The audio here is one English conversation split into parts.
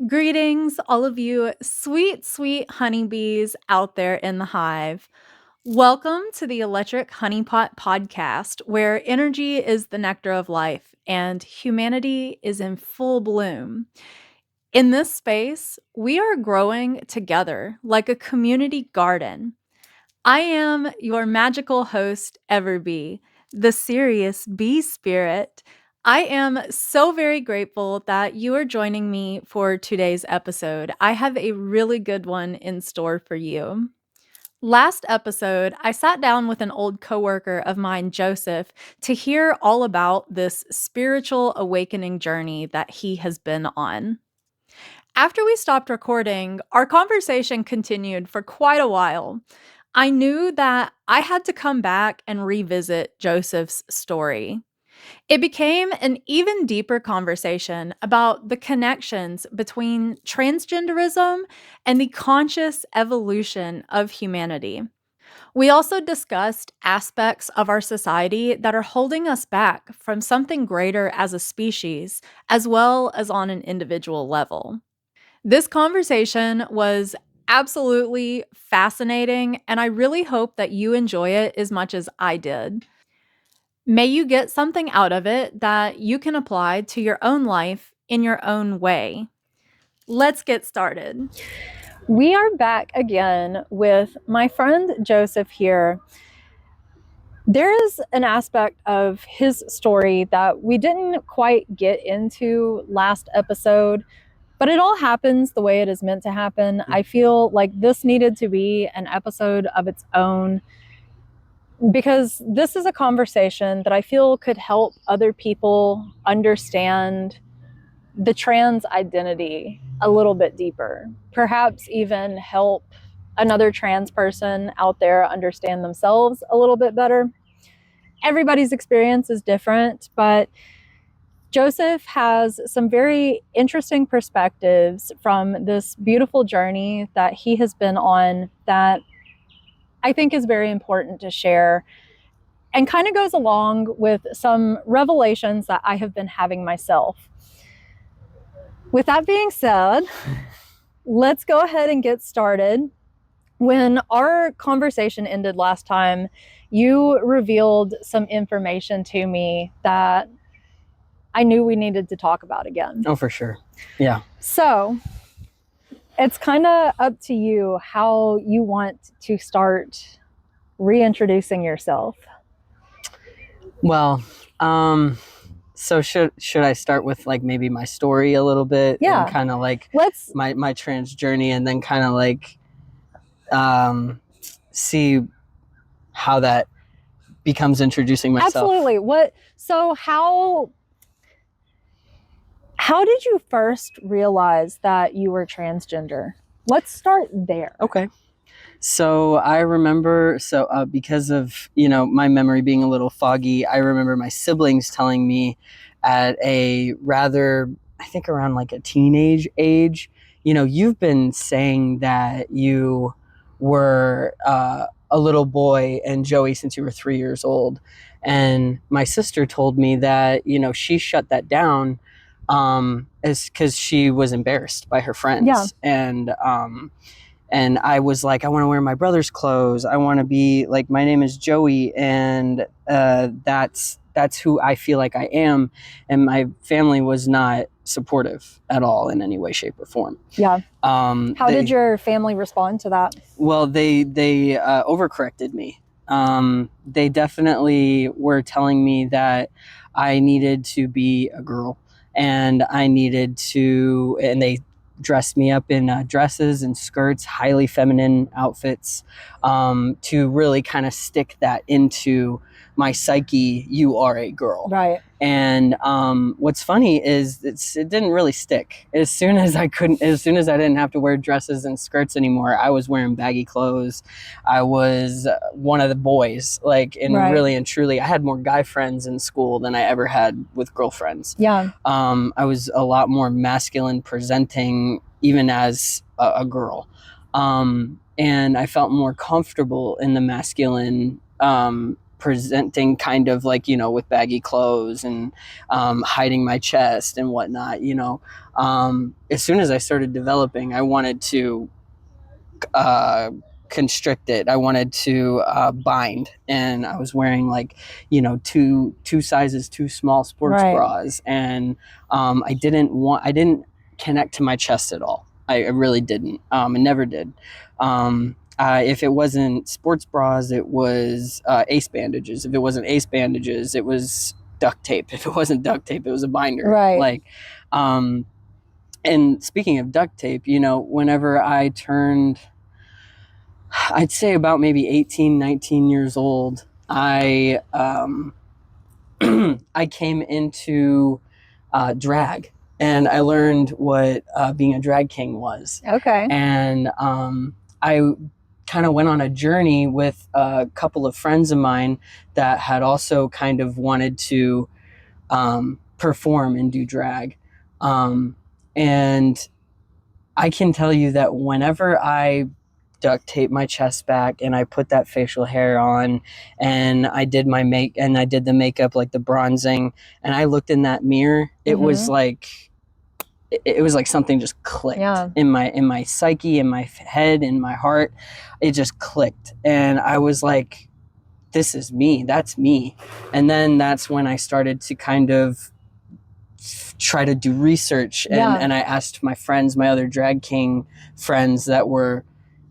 Greetings, all of you sweet, sweet honeybees out there in the hive. Welcome to the Electric Honeypot Podcast, where energy is the nectar of life and humanity is in full bloom. In this space, we are growing together like a community garden. I am your magical host, Everbee, the serious bee spirit. I am so very grateful that you are joining me for today's episode. I have a really good one in store for you. Last episode, I sat down with an old coworker of mine, Joseph, to hear all about this spiritual awakening journey that he has been on. After we stopped recording, our conversation continued for quite a while. I knew that I had to come back and revisit Joseph's story. It became an even deeper conversation about the connections between transgenderism and the conscious evolution of humanity. We also discussed aspects of our society that are holding us back from something greater as a species, as well as on an individual level. This conversation was absolutely fascinating, and I really hope that you enjoy it as much as I did. May you get something out of it that you can apply to your own life in your own way. Let's get started. We are back again with my friend Joseph here. There is an aspect of his story that we didn't quite get into last episode, but it all happens the way it is meant to happen. I feel like this needed to be an episode of its own because this is a conversation that I feel could help other people understand the trans identity a little bit deeper. Perhaps even help another trans person out there understand themselves a little bit better. Everybody's experience is different, but Joseph has some very interesting perspectives from this beautiful journey that he has been on that I think is very important to share and kind of goes along with some revelations that I have been having myself. With that being said, let's go ahead and get started. When our conversation ended last time, you revealed some information to me that I knew we needed to talk about again. Oh, for sure. Yeah. So it's kind of up to you how you want to start reintroducing yourself. Well, so should I start with like maybe my story a little bit? Yeah. And kind of like my trans journey, and then kind of like see how that becomes introducing myself. Absolutely. So how did you first realize that you were transgender? Let's start there. Okay. So I remember, because of, my memory being a little foggy, I remember my siblings telling me at a rather, I think around like a teenage age, you've been saying that you were a little boy and Joey since you were 3 years old. And my sister told me that, she shut that down is because she was embarrassed by her friends. Yeah. And I was like, I want to wear my brother's clothes. I want to be like, my name is Joey, and that's who I feel like I am. And my family was not supportive at all in any way, shape, or form. Yeah. How did your family respond to that? Well, they overcorrected me. They definitely were telling me that I needed to be a girl, and and they dressed me up in dresses and skirts, highly feminine outfits, to really kind of stick that into my psyche. You are a girl. Right. And what's funny is it didn't really stick. As soon as I didn't have to wear dresses and skirts anymore, I was wearing baggy clothes. I was one of the boys, really and truly. I had more guy friends in school than I ever had with girlfriends. Yeah. I was a lot more masculine presenting, even as a girl. And I felt more comfortable in the masculine presenting kind of like, with baggy clothes and hiding my chest and whatnot. As soon as I started developing, I wanted to uh, constrict it. I wanted to bind, and I was wearing like, two sizes too small sports bras, and I didn't connect to my chest at all. I really didn't. I never did. If it wasn't sports bras, it was ace bandages. If it wasn't ace bandages, it was duct tape. If it wasn't duct tape, it was a binder. Like, and speaking of duct tape, whenever I turned, I'd say about maybe 18, 19 years old, I I came into drag, and I learned what being a drag king was. And I kind of went on a journey with a couple of friends of mine that had also kind of wanted to perform and do drag. And I can tell you that whenever I duct tape my chest back and I put that facial hair on and I did the makeup, like the bronzing, and I looked in that mirror, it was like something just clicked in my psyche, in my head, in my heart. It just clicked, and I was like, this is me, that's me. And then that's when I started to kind of try to do research, and I asked my friends, my other drag king friends that were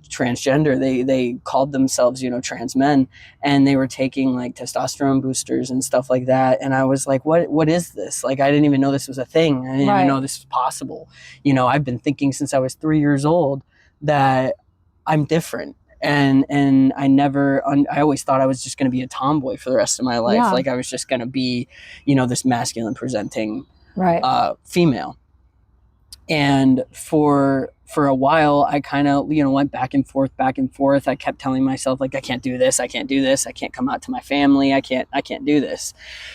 transgender, they called themselves, trans men, and they were taking like testosterone boosters and stuff like that. And I was like, what is this? Like, I didn't even know this was a thing. I didn't even know this was possible. I've been thinking since I was 3 years old that I'm different. And I always thought I was just going to be a tomboy for the rest of my life. Like, I was just going to be, this masculine presenting female. And for a while, I kind of, went back and forth. I kept telling myself, like, I can't do this. I can't do this. I can't come out to my family. I can't do this.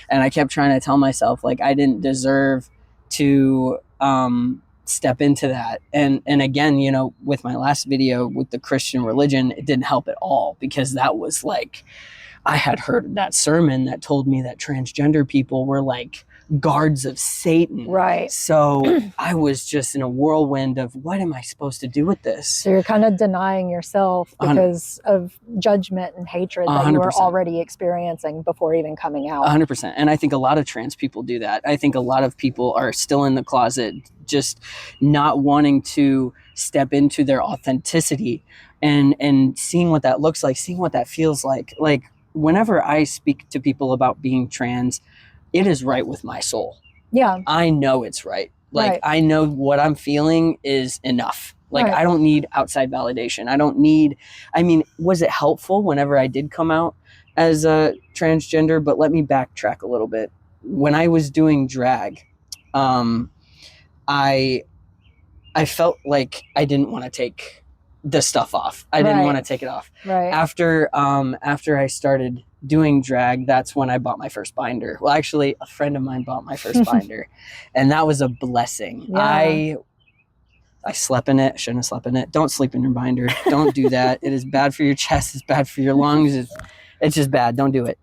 And I kept trying to tell myself, like, I didn't deserve to step into that. And again, with my last video with the Christian religion, it didn't help at all, because that was like, I had heard that sermon that told me that transgender people were like guards of Satan. So I was just in a whirlwind of, what am I supposed to do with this? So you're kind of denying yourself because of judgment and hatred that 100%. You were already experiencing before even coming out. 100%. And I think a lot of trans people do that. I think a lot of people are still in the closet, just not wanting to step into their authenticity and seeing what that looks like, seeing what that feels like. Like, whenever I speak to people about being trans, it is right with my soul. I know it's right. Like, I know what I'm feeling is enough. Like, I don't need outside validation. Was it helpful whenever I did come out as a transgender? But let me backtrack a little bit. When I was doing drag, I felt like I didn't want to take the stuff off. I didn't want to take it off. After I started doing drag, that's when I bought my first binder. Well, actually, a friend of mine bought my first binder, and that was a blessing. I slept in it. Shouldn't have slept in it. Don't sleep in your binder. Don't do that. It is bad for your chest. It's bad for your lungs. It's just bad. Don't do it.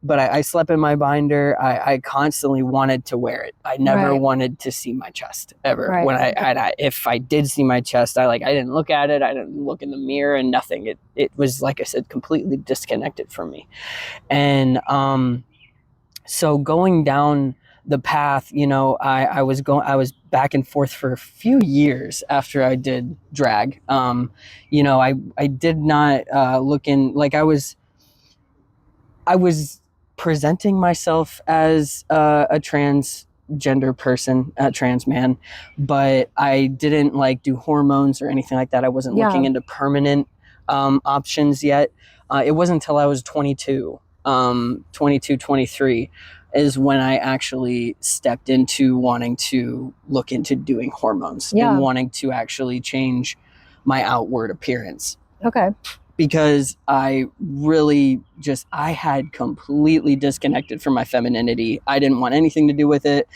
But I slept in my binder. I constantly wanted to wear it. I never wanted to see my chest ever. When if I did see my chest, I didn't look at it. I didn't look in the mirror and nothing. It was, like I said, completely disconnected from me. And so going down the path, I was back and forth for a few years after I did drag. I did not look in, like, I was presenting myself as a transgender person, a trans man, but I didn't like do hormones or anything like that. I wasn't looking into permanent options yet. It wasn't until I was 22, 23 is when I actually stepped into wanting to look into doing hormones and wanting to actually change my outward appearance. Because I really I had completely disconnected from my femininity. I didn't want anything to do with it.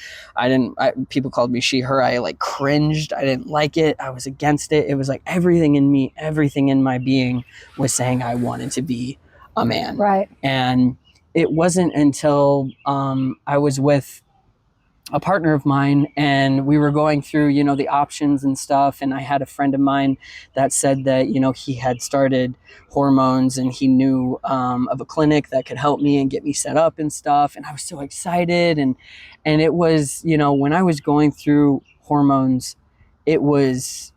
People called me she, her. I like cringed. I didn't like it. I was against it. It was like everything in me, everything in my being was saying I wanted to be a man. Right. And it wasn't until I was with a partner of mine and we were going through, you know, the options and stuff. And I had a friend of mine that said that, you know, he had started hormones and he knew of a clinic that could help me and get me set up and stuff. And I was so excited. And it was, you know, when I was going through hormones, it was,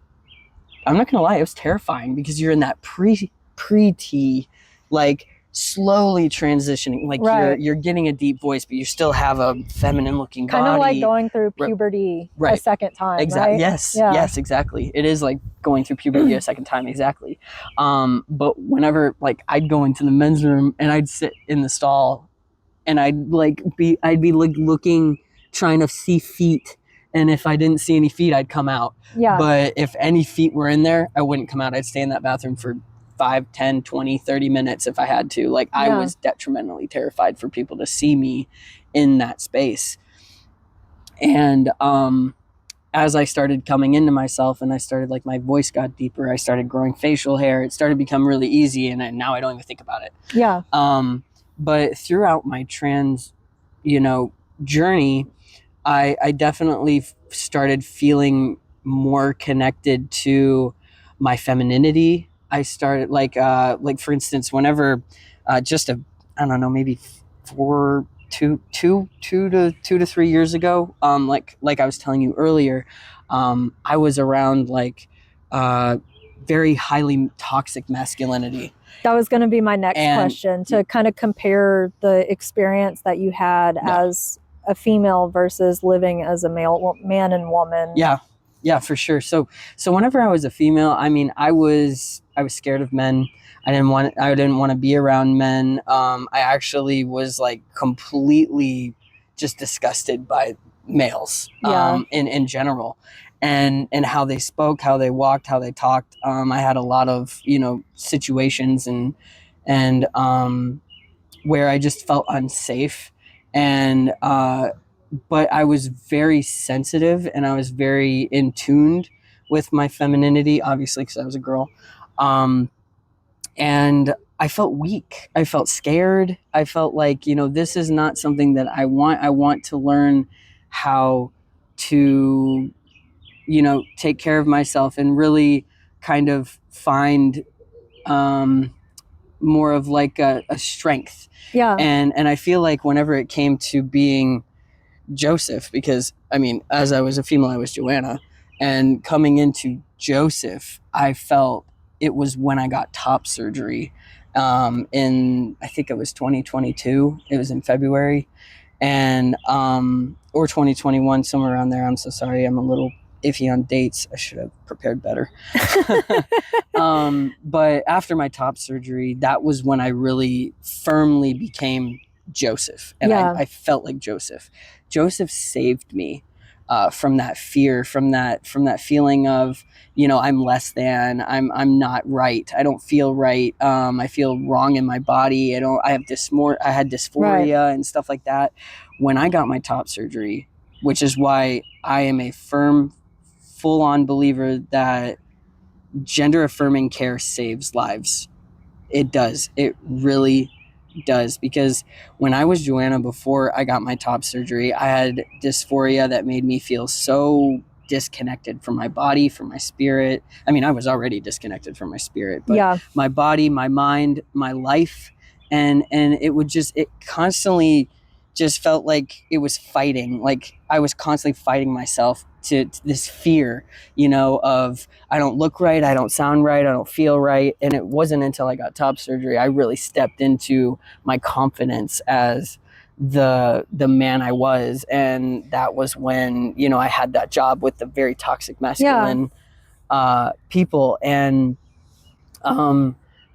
I'm not gonna lie, it was terrifying because you're in that pre-T, like slowly transitioning, like Right. you're getting a deep voice, but you still have a feminine looking body. Kind of like going through puberty a second time, exactly. right? Yes, yes, exactly. It is like going through puberty a second time, exactly. But whenever like I'd go into the men's room and I'd sit in the stall and I'd be like looking, trying to see feet. And if I didn't see any feet, I'd come out. Yeah. But if any feet were in there, I wouldn't come out. I'd stay in that bathroom for 5, 10, 20, 30 minutes if I had to. Like I was detrimentally terrified for people to see me in that space. And as I started coming into myself and I started, like, my voice got deeper, I started growing facial hair, it started to become really easy, and now I don't even think about it. Yeah. But throughout my trans, you know, journey, I definitely started feeling more connected to my femininity. I started like for instance, whenever I don't know, maybe 2 to 3 years ago, like I was telling you earlier, I was around like very highly toxic masculinity. That was going to be my next question, to kind of compare the experience that you had as a female versus living as a man and woman. Yeah, for sure. So whenever I was a female, I mean, I was scared of men. I didn't want to be around men. I actually was like completely just disgusted by males in general, and how they spoke, how they walked, how they talked. I had a lot of, you know, situations and where I just felt unsafe, and but I was very sensitive and I was very in tuned with my femininity, obviously because I was a girl, and I felt weak. I felt scared. I felt like, you know, this is not something that I want. I want to learn how to, you know, take care of myself and really kind of find more of like a strength. Yeah. And I feel like whenever it came to being Joseph, because I mean, as I was a female, I was Joanna, and coming into Joseph, I felt it was when I got top surgery in, I think it was 2022. It was in February, and or 2021, somewhere around there. I'm so sorry. I'm a little iffy on dates. I should have prepared better. But after my top surgery, that was when I really firmly became Joseph, and I felt like Joseph. Joseph saved me from that fear, from that feeling of, you know, I'm less than, I'm not right, I don't feel right, I feel wrong in my body, I had dysphoria and stuff like that. When I got my top surgery, which is why I am a firm, full-on believer that gender affirming care saves lives. It does. It really does. Because when I was Joanna, before I got my top surgery, I had dysphoria that made me feel so disconnected from my body, from my spirit. I mean, I was already disconnected from my spirit, but my body, my mind, my life, and it constantly just felt like it was fighting. Like I was constantly fighting myself to this fear, you know, of I don't look right, I don't sound right, I don't feel right. And it wasn't until I got top surgery I really stepped into my confidence as the man I was. And that was when, you know, I had that job with the very toxic masculine people, and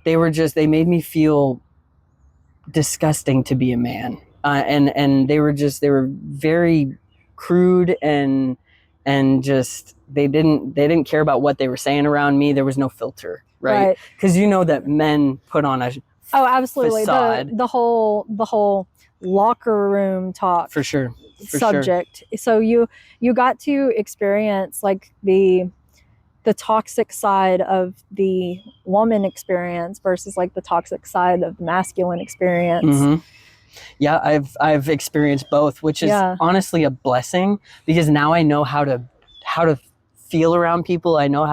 they made me feel disgusting to be a man, and they were very crude, and just they didn't care about what they were saying around me. There was no filter, right? Because you know that men put on a absolutely facade. the whole locker room talk for sure subject. So you got to experience like the the toxic side of the woman experience versus like the toxic side of the masculine experience. Mm-hmm. Yeah, I've experienced both, which is honestly a blessing, because now I know how to feel around people. I know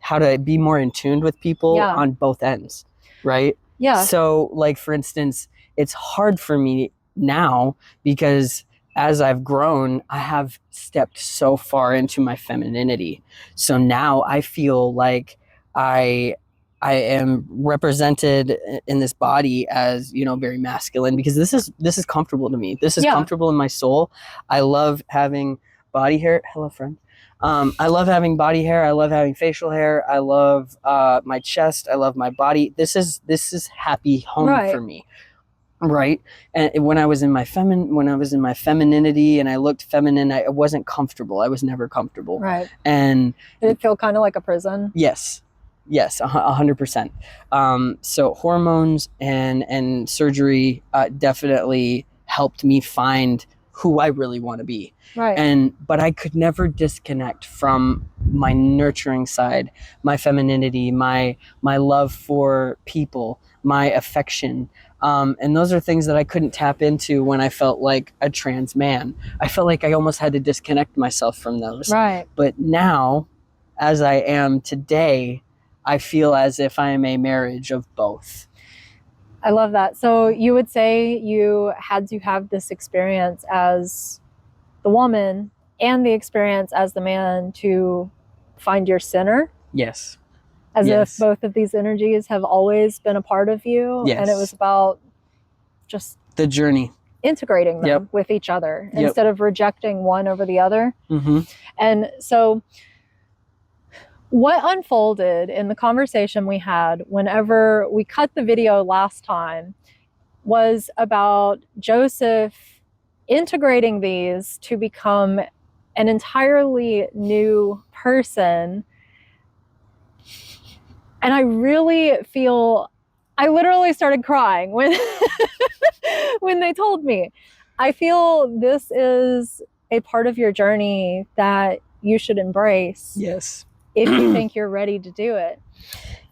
how to be more in tune with people on both ends, right? Yeah. So, like, for instance, it's hard for me now because as I've grown, I have stepped so far into my femininity. So now I feel like I am represented in this body as, you know, very masculine, because this is comfortable to me. This is comfortable in my soul. I love having body hair. Hello, friend. I love having body hair. I love having facial hair. I love my chest. I love my body. This is happy home for me. Right. And when I was in my femininity and I looked feminine, I wasn't comfortable. I was never comfortable. Right. And did it feel kind of like a prison? Yes, 100%. So hormones and surgery definitely helped me find who I really want to be. Right. But I could never disconnect from my nurturing side, my femininity, my love for people, my affection. And those are things that I couldn't tap into when I felt like a trans man. I felt like I almost had to disconnect myself from those. Right. But now, as I am today, I feel as if I am a marriage of both. I love that. So you would say you had to have this experience as the woman and the experience as the man to find your center? Yes. As if both of these energies have always been a part of you. Yes. And it was about just the journey, integrating them with each other instead of rejecting one over the other. Mm-hmm. And so what unfolded in the conversation we had whenever we cut the video last time was about Joseph integrating these to become an entirely new person. And I really feel, I literally started crying when when they told me. I feel this is a part of your journey that you should embrace. Yes. If you think you're ready to do it.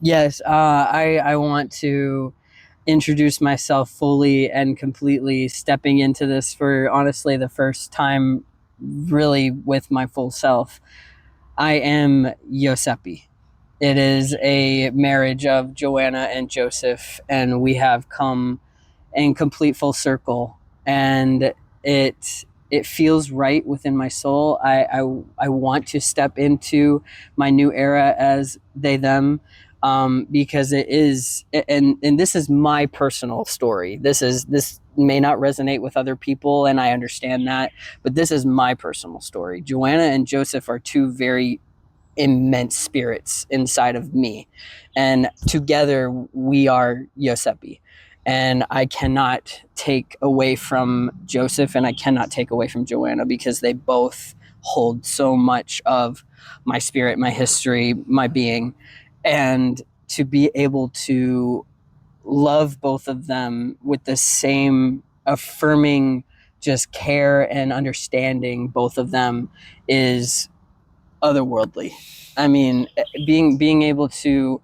Yes, I want to introduce myself fully and completely, stepping into this for honestly the first time really with my full self. I am Josepi. It is a marriage of Joanna and Joseph, and we have come in complete full circle, and it feels right within my soul. I want to step into my new era as they them, because it is, and this is my personal story. This may not resonate with other people, and I understand that, but this is my personal story. Joanna and Joseph are two very immense spirits inside of me, and together we are Josepi. And I cannot take away from Joseph, and I cannot take away from Joanna, because they both hold so much of my spirit, my history, my being. And to be able to love both of them with the same affirming just care and understanding, both of them, is otherworldly. I mean, being able to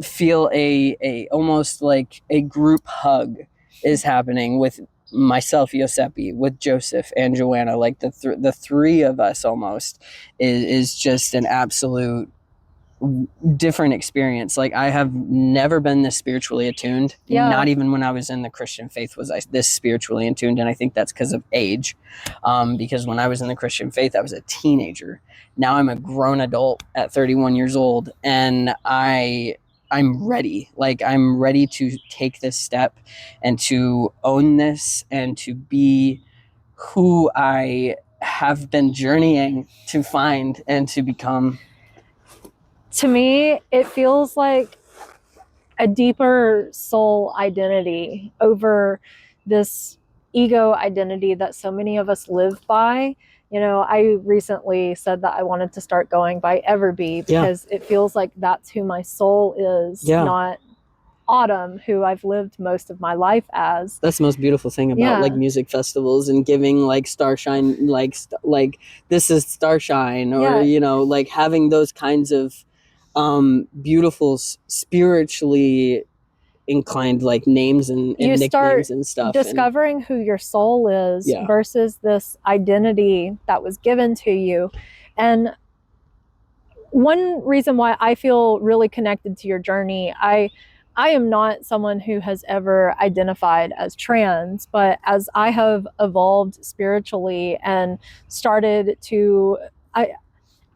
feel a almost like a group hug is happening with myself, Josepi, with Joseph and Joanna, like the three of us almost, is just an absolute different experience. Like, I have never been this spiritually attuned. Not even when I was in the Christian faith was I this spiritually attuned, and I think that's because of age. Because when I was in the Christian faith, I was a teenager. Now I'm a grown adult at 31 years old, and I'm ready. Like, I'm ready to take this step and to own this and to be who I have been journeying to find and to become. To me, it feels like a deeper soul identity over this ego identity that so many of us live by. You know, I recently said that I wanted to start going by Everbee because it feels like that's who my soul is, not Autumn, who I've lived most of my life as. That's the most beautiful thing about like music festivals and giving like starshine, like this is starshine, or you know, like having those kinds of beautiful spiritually inclined like names and nicknames and stuff. Discovering who your soul is versus this identity that was given to you. And one reason why I feel really connected to your journey, I am not someone who has ever identified as trans, but as I have evolved spiritually and started to,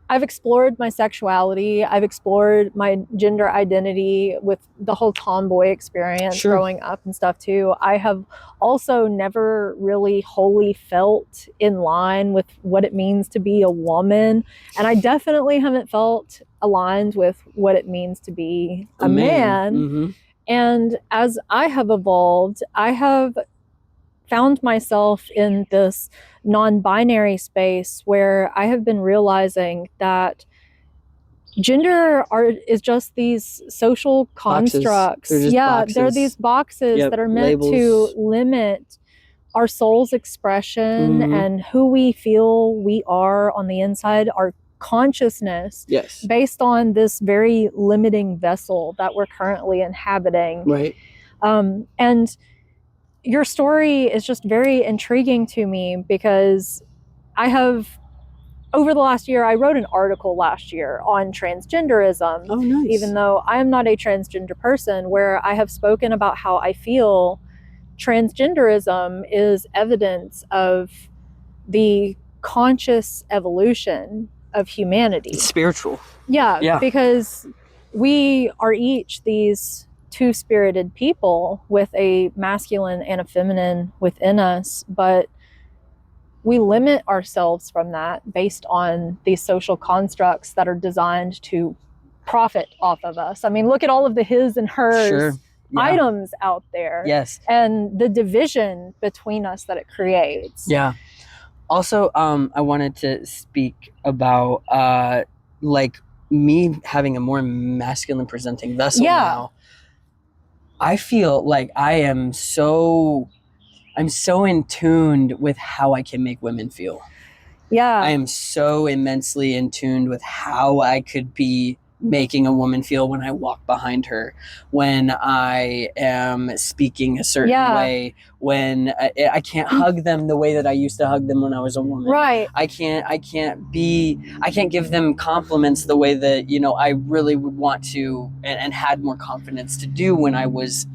I've explored my sexuality. I've explored my gender identity with the whole tomboy experience growing up and stuff too. I have also never really wholly felt in line with what it means to be a woman. And I definitely haven't felt aligned with what it means to be a man. Mm-hmm. And as I have evolved, I have found myself in this non-binary space where I have been realizing that gender is just these social constructs. They're these boxes that are meant to limit our soul's expression and who we feel we are on the inside, our consciousness, based on this very limiting vessel that we're currently inhabiting. Right. And your story is just very intriguing to me because I have, over the last year, I wrote an article last year on transgenderism. Oh, nice. Even though I am not a transgender person, where I have spoken about how I feel transgenderism is evidence of the conscious evolution of humanity. It's spiritual. Yeah, because we are each these two-spirited people with a masculine and a feminine within us, but we limit ourselves from that based on these social constructs that are designed to profit off of us. I mean, look at all of the his and hers items out there. Yes. And the division between us that it creates. Yeah. Also, I wanted to speak about like me having a more masculine presenting vessel now. I feel like I'm so in tune with how I can make women feel. Yeah. I am so immensely in tune with how I could be making a woman feel when I walk behind her, when I am speaking a certain way, when I can't hug them the way that I used to hug them when I was a woman. Right. I can't give them compliments the way that, you know, I really would want to and had more confidence to do when I was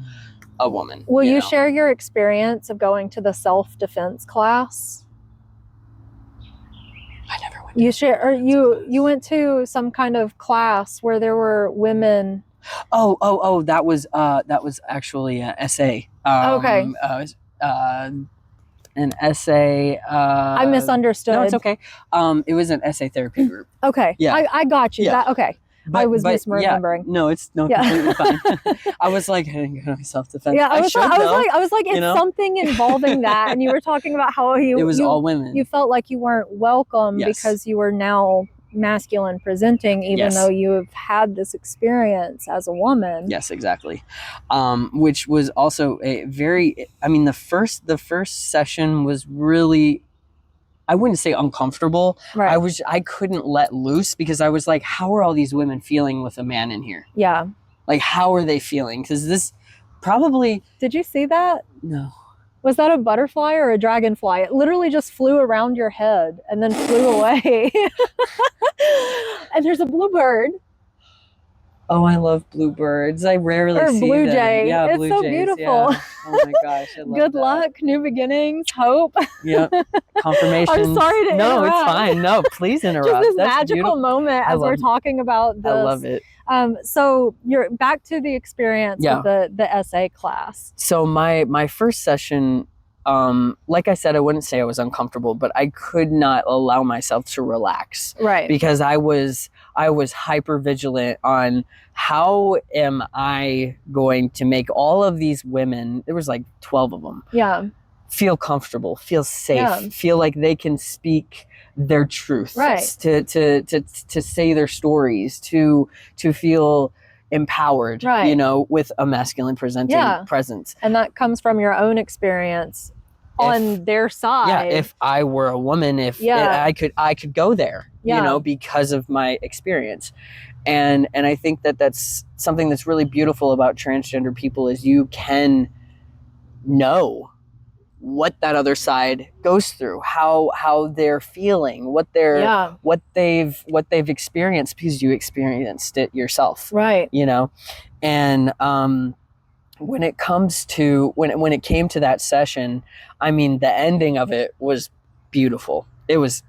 a woman. Will you share your experience of going to the self-defense class? I never went. You went to some kind of class where there were women. Oh, that was actually an essay. Okay. An essay. I misunderstood. No, it's okay. It was an essay therapy group. Okay. Yeah. I got you. Yeah. Okay. I was misremembering. Yeah, no, it's completely fine. I was like, I didn't go to self-defense. Yeah, I was like, it's something involving that. And you were talking about how it was all women. You felt like you weren't welcome because you were now masculine presenting, even though you have had this experience as a woman. Yes, exactly. Which was also a very, I mean, the first session was really, I wouldn't say uncomfortable. Right. I couldn't let loose because I was like, how are all these women feeling with a man in here? Yeah. Like, how are they feeling? Because this probably... Did you see that? No. Was that a butterfly or a dragonfly? It literally just flew around your head and then flew away. And there's a bluebird. Oh, I love bluebirds. I rarely see them. Or blue jay. Yeah, it's blue so jays, beautiful. Yeah. Oh my gosh, I love Good that. luck, new beginnings, hope. Yeah, confirmation. I'm sorry to No, interrupt. it's fine. No, please interrupt. Just this That's magical beautiful. moment as we're talking about this. I love it. So you're back to the experience of the essay class. So my first session, like I said, I wouldn't say I was uncomfortable, but I could not allow myself to relax. Right. Because I was hyper vigilant on how am I going to make all of these women, there was like 12 of them. Yeah. Feel comfortable, feel safe, feel like they can speak their truth, right? To say their stories, to feel empowered, Right. you know, with a masculine presenting Yeah. presence. And that comes from your own experience on their side. Yeah, if I were a woman, I could go there, you know, because of my experience. And I think that that's something that's really beautiful about transgender people is you can know what that other side goes through, how they're feeling, what they've experienced, because you experienced it yourself, right? You know, and when it comes to when it came to that session, I mean, the ending of it was beautiful. It was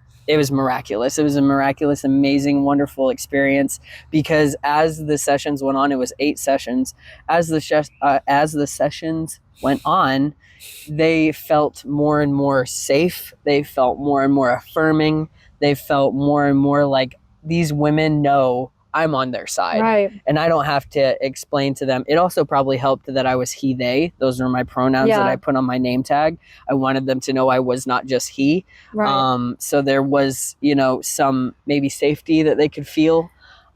miraculous. It was a miraculous, amazing, wonderful experience, because as the sessions went on, it was 8 sessions. As the sessions went on, they felt more and more safe. They felt more and more affirming. They felt more and more like these women know I'm on their side. Right. And I don't have to explain to them. It also probably helped that I was he, they. Those are my pronouns that I put on my name tag. I wanted them to know I was not just he. Right. So there was, you know, some maybe safety that they could feel.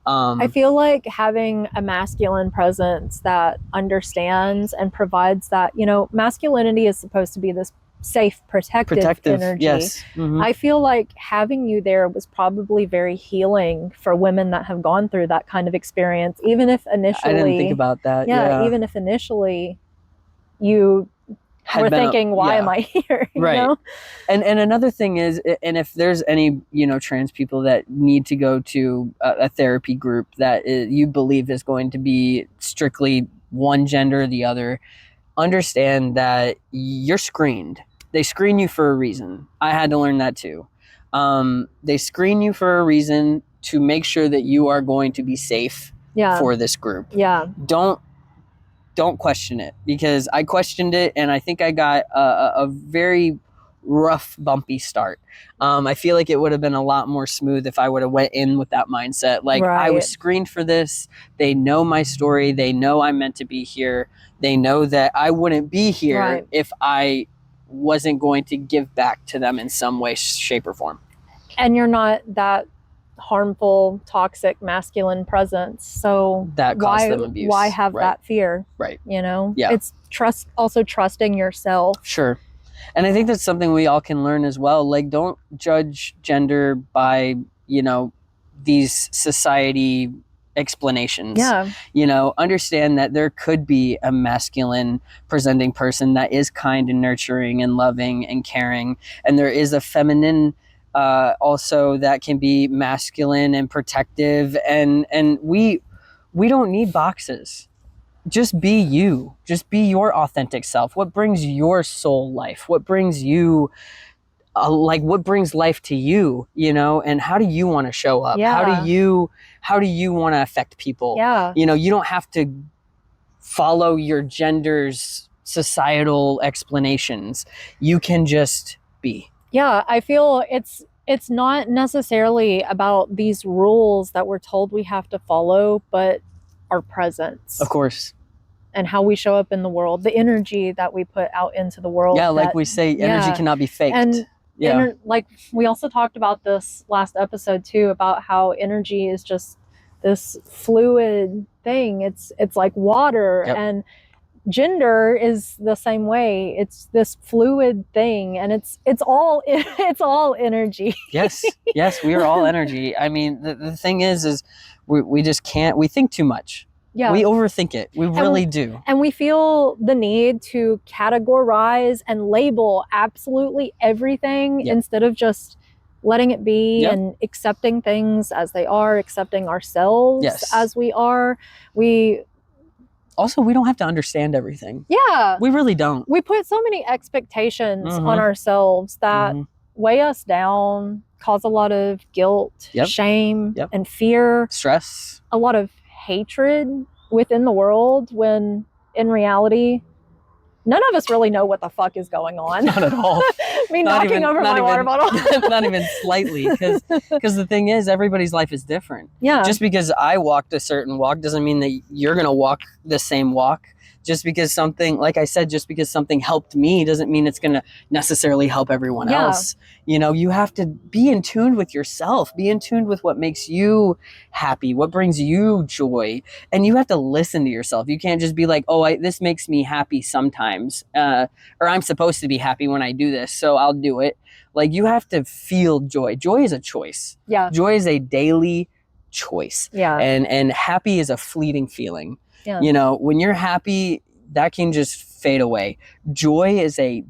I feel like having a masculine presence that understands and provides that, you know, masculinity is supposed to be this safe, protective energy. Yes. Mm-hmm. I feel like having you there was probably very healing for women that have gone through that kind of experience, even if initially... I didn't think about that. Yeah. Even if initially you were thinking, why am I here? Right. You know? And another thing is, and if there's any, you know, trans people that need to go to a therapy group that you believe is going to be strictly one gender or the other, understand that you're screened. They screen you for a reason. I had to learn that too. They screen you for a reason to make sure that you are going to be safe for this group. Yeah. Don't question it, because I questioned it and I think I got a very rough, bumpy start. I feel like it would have been a lot more smooth if I would have went in with that mindset. Like, I was screened for this. They know my story. They know I'm meant to be here. They know that I wouldn't be here if I wasn't going to give back to them in some way, shape, or form. And you're not that harmful, toxic, masculine presence. So that caused them abuse. Why have that fear? Right. You know? Yeah. It's also trusting yourself. Sure. And I think that's something we all can learn as well. Like, don't judge gender by, you know, these society explanations. Yeah. You know, understand that there could be a masculine presenting person that is kind and nurturing and loving and caring. And there is a feminine also that can be masculine and protective. And we don't need boxes. Just be you. Just be your authentic self. What brings your soul life? What brings you, what brings life to you, you know? And how do you want to show up? Yeah. How do you want to affect people? Yeah. You know, you don't have to follow your gender's societal explanations. You can just be. Yeah, I feel it's not necessarily about these rules that we're told we have to follow, but our presence. Of course. And how we show up in the world, the energy that we put out into the world. Yeah, like we say, energy cannot be faked. And like we also talked about this last episode too, about how energy is just this fluid thing. It's like water. Yep. And gender is the same way. It's this fluid thing, and it's all energy. Yes, we are all energy. I mean, the thing is we just can't. We think too much. Yeah. We overthink it. We really do. And we feel the need to categorize and label absolutely everything instead of just letting it be and accepting things as they are, accepting ourselves as we are. Also, we don't have to understand everything. Yeah. We really don't. We put so many expectations on ourselves that weigh us down, cause a lot of guilt, shame, and fear. Stress. A lot of hatred within the world, when in reality, none of us really know what the fuck is going on. Not at all. Me knocking over my water bottle. Not even slightly. Because the thing is, everybody's life is different. Yeah. Just because I walked a certain walk doesn't mean that you're going to walk the same walk. just because something, like I said, just because something helped me doesn't mean it's going to necessarily help everyone else. You know, you have to be in tune with yourself, be in tune with what makes you happy, what brings you joy. And you have to listen to yourself. You can't just be like, oh, this makes me happy sometimes, or I'm supposed to be happy when I do this, so I'll do it. Like, you have to feel joy. Joy is a choice. Yeah. Joy is a daily choice. Yeah. And happy is a fleeting feeling. Yeah. You know, when you're happy, that can just fade away. Joy is a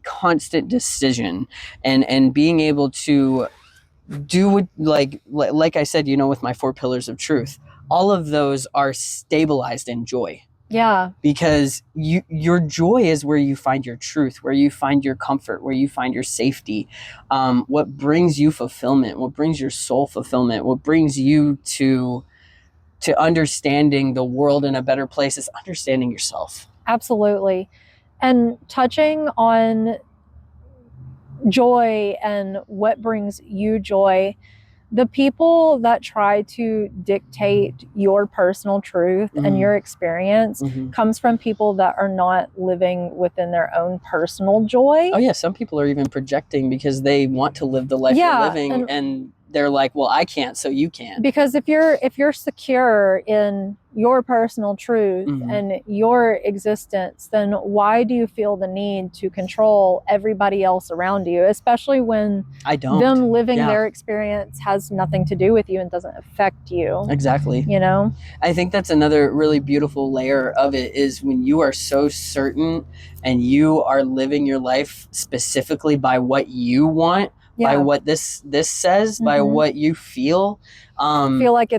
constant decision, and being able to do what, like I said, you know, with my 4 pillars of truth, all of those are stabilized in joy. Yeah. Because your joy is where you find your truth, where you find your comfort, where you find your safety. What brings you fulfillment, what brings your soul fulfillment, what brings you to understanding the world in a better place is understanding yourself. Absolutely. And touching on joy and what brings you joy, the people that try to dictate your personal truth and your experience comes from people that are not living within their own personal joy. Oh yeah, some people are even projecting because they want to live the life you're living, and they're like, well, I can't, so you can. Because if you're secure in your personal truth and your existence, then why do you feel the need to control everybody else around you, especially when them living their experience has nothing to do with you and doesn't affect you? Exactly. You know? I think that's another really beautiful layer of it, is when you are so certain and you are living your life specifically by what you want, by what this says, by what you feel. I feel like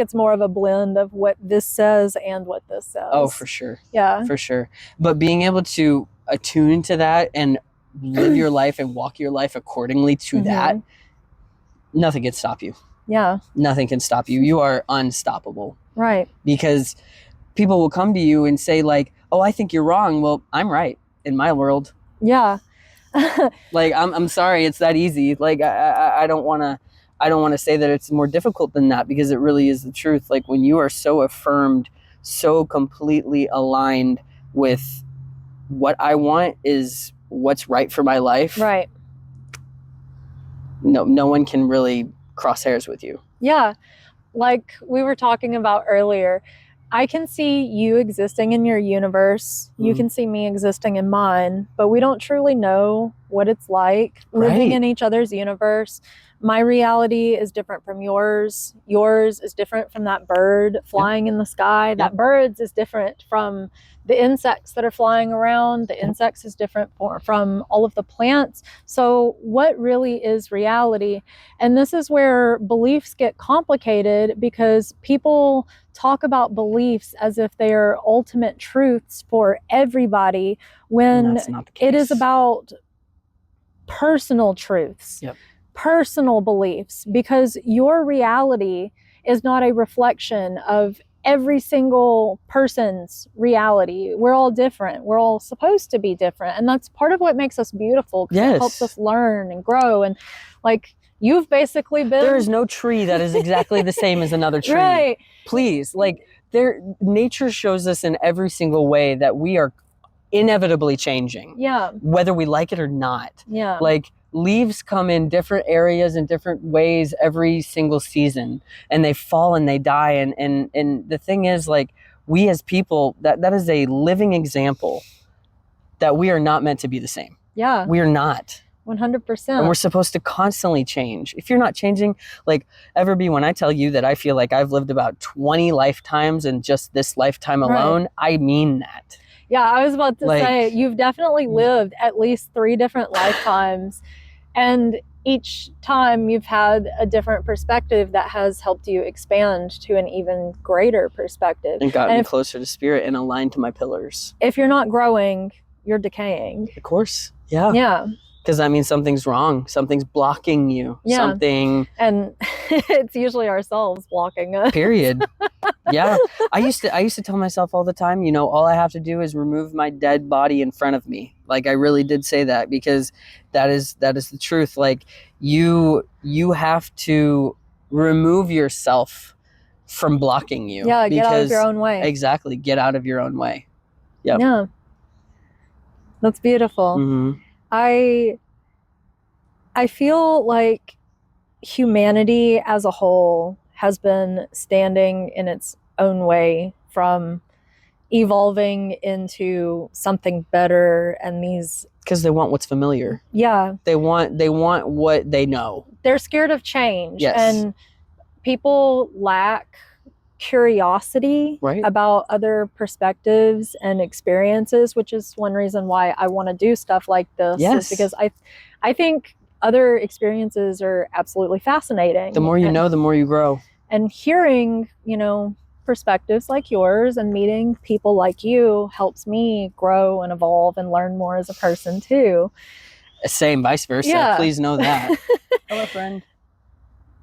it's more of a blend of what this says and what this says. Oh, for sure. Yeah. For sure. But being able to attune to that and live your life and walk your life accordingly to that, nothing can stop you. Yeah. Nothing can stop you. You are unstoppable. Right. Because people will come to you and say like, oh, I think you're wrong. Well, I'm right in my world. Yeah. Like, I'm sorry, it's that easy. Like, I don't want to say that it's more difficult than that, because it really is the truth. Like, when you are so affirmed, so completely aligned with what I want is what's right for my life. Right. No one can really cross hairs with you. Yeah. Like we were talking about earlier, I can see you existing in your universe. You can see me existing in mine, but we don't truly know what it's like living in each other's universe. My reality is different from yours. Yours is different from that bird flying in the sky. That bird's is different from the insects that are flying around. The insects is different from all of the plants. So what really is reality? And this is where beliefs get complicated, because people talk about beliefs as if they are ultimate truths for everybody, when it is about personal truths. Personal beliefs, because your reality is not a reflection of every single person's reality. We're all different. We're all supposed to be different. And that's part of what makes us beautiful, because it helps us learn and grow. And like, you've basically been... There is no tree that is exactly the same as another tree. Right. Please, like, nature shows us in every single way that we are inevitably changing. Yeah. Whether we like it or not. Yeah. Like, leaves come in different areas and different ways every single season, and they fall and they die. And the thing is, like, we as people, that is a living example that we are not meant to be the same. Yeah. We are not. 100%. And we're supposed to constantly change. If you're not changing, like, Everbee, when I tell you that I feel like I've lived about 20 lifetimes in just this lifetime alone, I mean that. Yeah, I was about to say, you've definitely lived at least 3 different lifetimes, and each time you've had a different perspective that has helped you expand to an even greater perspective. And got me closer to spirit and aligned to my pillars. If you're not growing, you're decaying. Of course. Yeah. Yeah. Because that means something's wrong. Something's blocking you. Yeah. Something. And it's usually ourselves blocking us. Period. Yeah. I used to tell myself all the time, you know, all I have to do is remove my dead body in front of me. Like, I really did say that, because that is the truth. Like, you have to remove yourself from blocking you. Yeah, get out of your own way. Exactly, get out of your own way. Yep. Yeah. That's beautiful. Mm-hmm. I feel like humanity as a whole has been standing in its own way from evolving into something better, and these, because they want what's familiar. Yeah, they want what they know. They're scared of change. Yes. And people lack curiosity about other perspectives and experiences, which is one reason why I want to do stuff like this. Yes. Is because I think other experiences are absolutely fascinating. The more you know, the more you grow. And hearing, perspectives like yours and meeting people like you helps me grow and evolve and learn more as a person too. Same, vice versa. Yeah. Please know that. Hello, friend.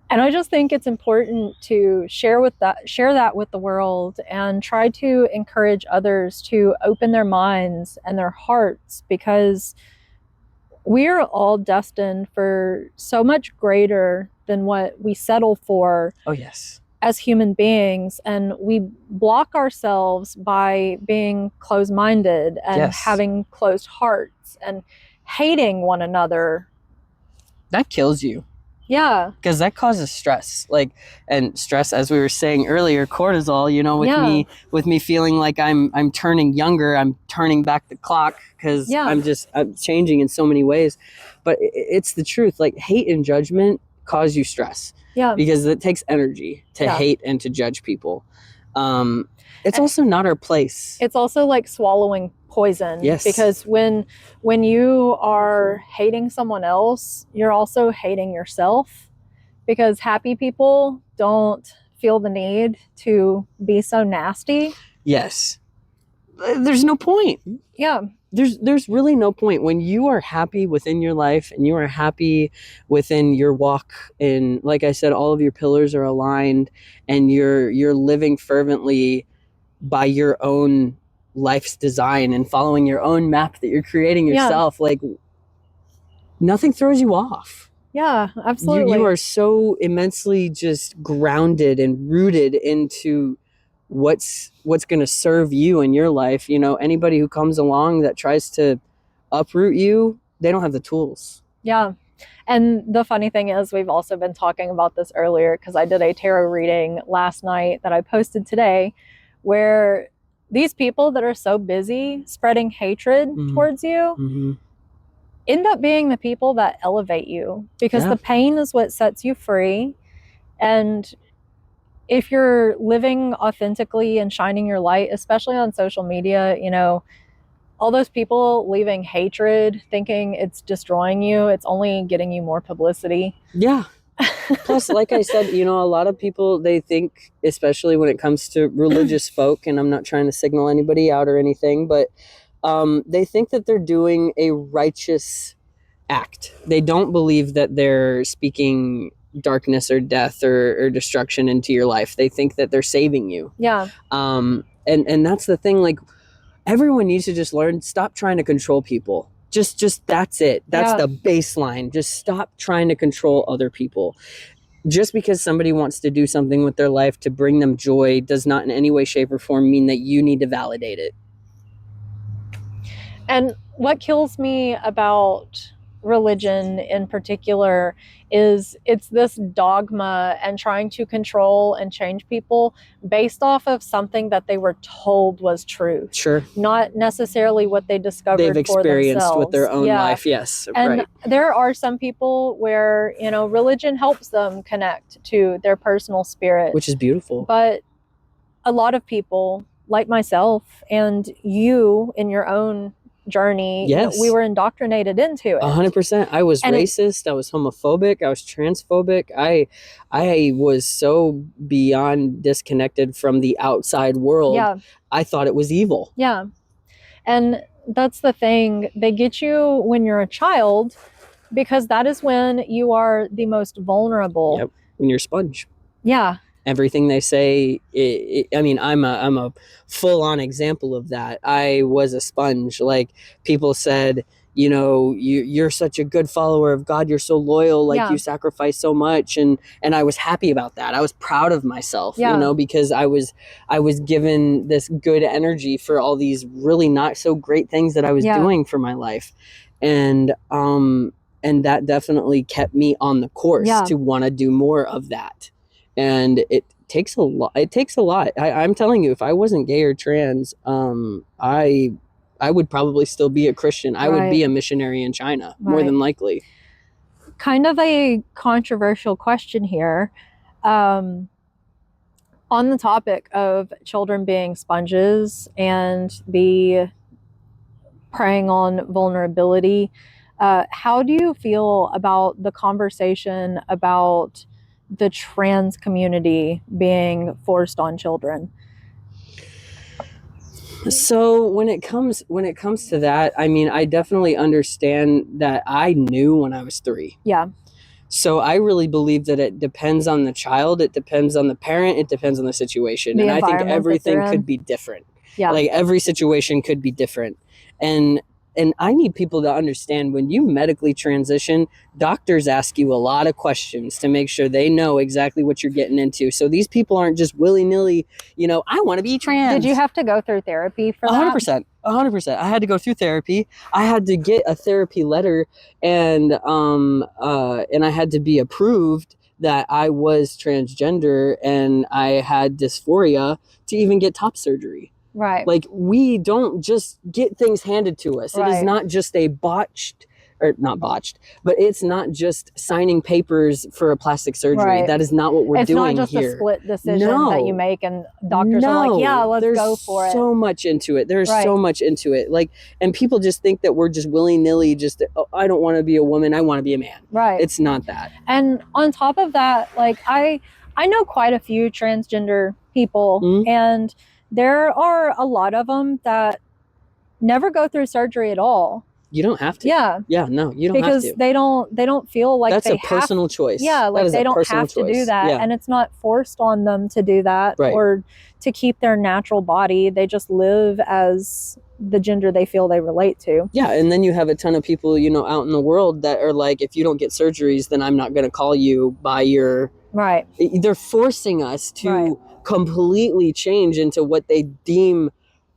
And I just think it's important to share that with the world and try to encourage others to open their minds and their hearts, because we're all destined for so much greater than what we settle for. Oh, yes. As human beings, and we block ourselves by being closed-minded and having closed hearts and hating one another. That kills you. Yeah. Because that causes stress. And stress, as we were saying earlier, cortisol, with me feeling like I'm turning younger, I'm turning back the clock because I'm changing in so many ways. But it's the truth. Hate and judgment cause you stress. Yeah. Because it takes energy to hate and to judge people. It's also not our place. It's also like swallowing poison. Yes. Because when you are hating someone else, you're also hating yourself. Because happy people don't feel the need to be so nasty. Yes. There's no point. Yeah. There's really no point when you are happy within your life and you are happy within your walk, and like I said, all of your pillars are aligned and you're living fervently by your own life's design and following your own map that you're creating yourself. Nothing throws you off. Yeah, absolutely. You are so immensely just grounded and rooted into what's going to serve you in your life. Anybody who comes along that tries to uproot you, they don't have the tools. Yeah. And the funny thing is, we've also been talking about this earlier, because I did a tarot reading last night that I posted today, where these people that are so busy spreading hatred towards you end up being the people that elevate you, because the pain is what sets you free. And if you're living authentically and shining your light, especially on social media, all those people leaving hatred, thinking it's destroying you, it's only getting you more publicity. Yeah. Plus, like I said, a lot of people, they think, especially when it comes to religious folk, and I'm not trying to signal anybody out or anything, but they think that they're doing a righteous act. They don't believe that they're speaking darkness or death or destruction into your life. They think that they're saving you. Yeah. And that's the thing. Everyone needs to just learn, stop trying to control people. Just that's it. That's the baseline. Just stop trying to control other people. Just because somebody wants to do something with their life to bring them joy does not in any way, shape, or form mean that you need to validate it. And what kills me about religion in particular is it's this dogma and trying to control and change people based off of something that they were told was true. Sure. Not necessarily what they discovered they've experienced for themselves. With their own life. Yes. And there are some people where, religion helps them connect to their personal spirit. Which is beautiful. But a lot of people, like myself and you in your own journey, we were indoctrinated into it. 100%. I was racist. I was homophobic. I was transphobic. I was so beyond disconnected from the outside world. Yeah. I thought it was evil. Yeah. And that's the thing. They get you when you're a child, because that is when you are the most vulnerable. Yep. When you're a sponge. Yeah. Everything they say, I'm a full-on example of that. I was a sponge. People said, you're such a good follower of God. You're so loyal. Like, you sacrifice so much. And I was happy about that. I was proud of myself, because I was given this good energy for all these really not so great things that I was doing for my life. And that definitely kept me on the course to want to do more of that. And it takes a lot. I'm telling you, if I wasn't gay or trans, I would probably still be a Christian. I would be a missionary in China, more than likely. Kind of a controversial question here. On the topic of children being sponges and the preying on vulnerability, how do you feel about the conversation about the trans community being forced on children? So when it comes to that, I mean, I definitely understand that. I knew when I was 3. Yeah. So I really believe that it depends on the child, it depends on the parent, it depends on the situation. And I think everything could be different. Yeah. Like, every situation could be different. And I need people to understand, when you medically transition, doctors ask you a lot of questions to make sure they know exactly what you're getting into. So these people aren't just willy-nilly, I want to be trans. Did you have to go through therapy for that? 100%. I had to go through therapy. I had to get a therapy letter, and I had to be approved that I was transgender and I had dysphoria to even get top surgery. Right. Like, we don't just get things handed to us. It is not just a not botched, but it's not just signing papers for a plastic surgery. That is not what we're doing here. It's not just a split decision that you make and doctors are like, yeah, let's go for it. There's so much into it. There's so much into it. Like, and people just think that we're just willy-nilly I don't want to be a woman, I want to be a man. Right. It's not that. And on top of that, like, I know quite a few transgender people, and there are a lot of them that never go through surgery at all. You don't have to. Yeah. Yeah, no, you don't have to. Because they don't feel like that's a personal choice. Yeah, like they don't have to do that. Yeah. And it's not forced on them to do that or to keep their natural body. They just live as the gender they feel they relate to. Yeah, and then you have a ton of people, out in the world that are like, if you don't get surgeries, then I'm not going to call you by your... Right. They're forcing us to completely change into what they deem,